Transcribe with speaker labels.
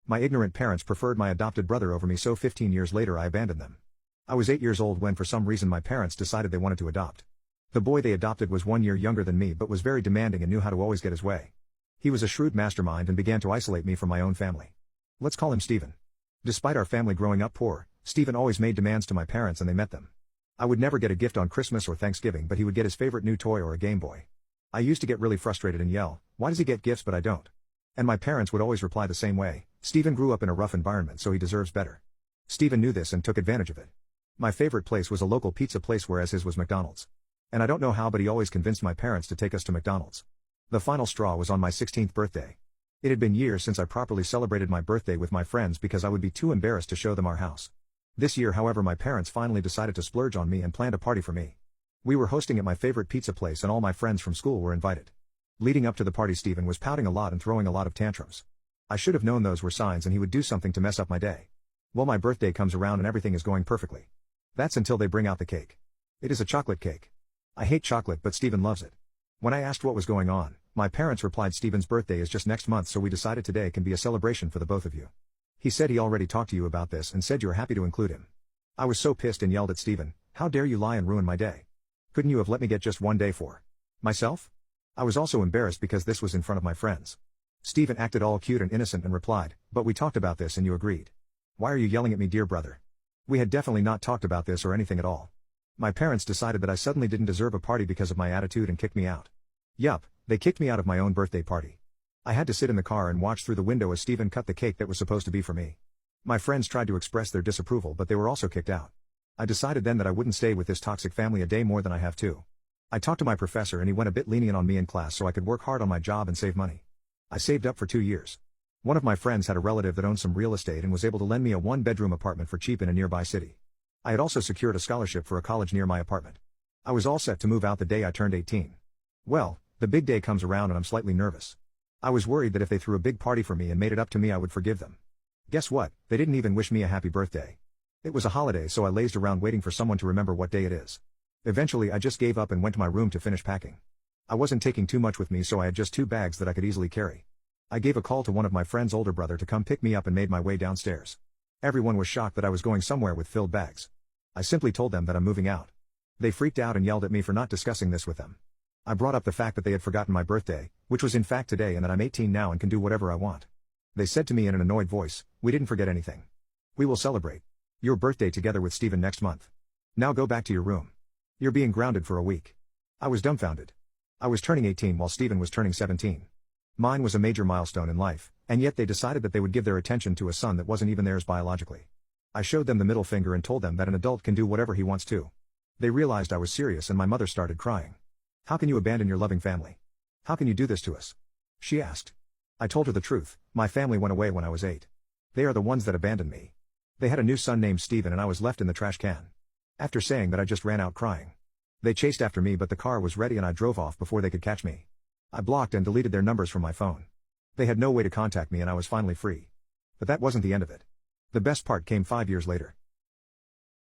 Speaker 1: My ignorant parents preferred my adopted brother over me, so 15 years later I abandoned them. I was 8 years old when for some reason my parents decided they wanted to adopt. The boy they adopted was 1 year younger than me but was very demanding and knew how to always get his way. He was a shrewd mastermind and began to isolate me from my own family. Let's call him Stephen. Despite our family growing up poor, Stephen always made demands to my parents and they met them. I would never get a gift on Christmas or Thanksgiving, but he would get his favorite new toy or a Game Boy. I used to get really frustrated and yell, "Why does he get gifts but I don't?" And my parents would always reply the same way, "Stephen grew up in a rough environment so he deserves better." Stephen knew this and took advantage of it. My favorite place was a local pizza place whereas his was McDonald's. And I don't know how but he always convinced my parents to take us to McDonald's. The final straw was on my 16th birthday. It had been years since I properly celebrated my birthday with my friends because I would be too embarrassed to show them our house. This year however my parents finally decided to splurge on me and planned a party for me. We were hosting at my favorite pizza place and all my friends from school were invited. Leading up to the party Stephen was pouting a lot and throwing a lot of tantrums. I should have known those were signs and he would do something to mess up my day. Well, my birthday comes around and everything is going perfectly. That's until they bring out the cake. It is a chocolate cake. I hate chocolate but Stephen loves it. When I asked what was going on, my parents replied Stephen's birthday is just next month so we decided today can be a celebration for the both of you. He said he already talked to you about this and said you were happy to include him. I was so pissed and yelled at Stephen, "How dare you lie and ruin my day? Couldn't you have let me get just one day for myself?" I was also embarrassed because this was in front of my friends. Stephen acted all cute and innocent and replied, "But we talked about this and you agreed. Why are you yelling at me, dear brother? We had definitely not talked about this or anything at all." My parents decided that I suddenly didn't deserve a party because of my attitude and kicked me out. Yup, they kicked me out of my own birthday party. I had to sit in the car and watch through the window as Stephen cut the cake that was supposed to be for me. My friends tried to express their disapproval but they were also kicked out. I decided then that I wouldn't stay with this toxic family a day more than I have to. I talked to my professor and he went a bit lenient on me in class so I could work hard on my job and save money. I saved up for 2 years. One of my friends had a relative that owned some real estate and was able to lend me a 1-bedroom apartment for cheap in a nearby city. I had also secured a scholarship for a college near my apartment. I was all set to move out the day I turned 18. Well, the big day comes around and I'm slightly nervous. I was worried that if they threw a big party for me and made it up to me I would forgive them. Guess what, they didn't even wish me a happy birthday. It was a holiday so I lazed around waiting for someone to remember what day it is. Eventually I just gave up and went to my room to finish packing. I wasn't taking too much with me so I had just 2 bags that I could easily carry. I gave a call to one of my friend's older brother to come pick me up and made my way downstairs. Everyone was shocked that I was going somewhere with filled bags. I simply told them that I'm moving out. They freaked out and yelled at me for not discussing this with them. I brought up the fact that they had forgotten my birthday, which was in fact today, and that I'm 18 now and can do whatever I want. They said to me in an annoyed voice, "We didn't forget anything. We will celebrate your birthday together with Stephen next month. Now go back to your room. You're being grounded for a week." I was dumbfounded. I was turning 18 while Stephen was turning 17. Mine was a major milestone in life, and yet they decided that they would give their attention to a son that wasn't even theirs biologically. I showed them the middle finger and told them that an adult can do whatever he wants to. They realized I was serious and my mother started crying. "How can you abandon your loving family? How can you do this to us?" she asked. I told her the truth, my family went away when I was 8. They are the ones that abandoned me. They had a new son named Stephen and I was left in the trash can. After saying that I just ran out crying. They chased after me but the car was ready and I drove off before they could catch me. I blocked and deleted their numbers from my phone. They had no way to contact me and I was finally free. But that wasn't the end of it. The best part came 5 years later.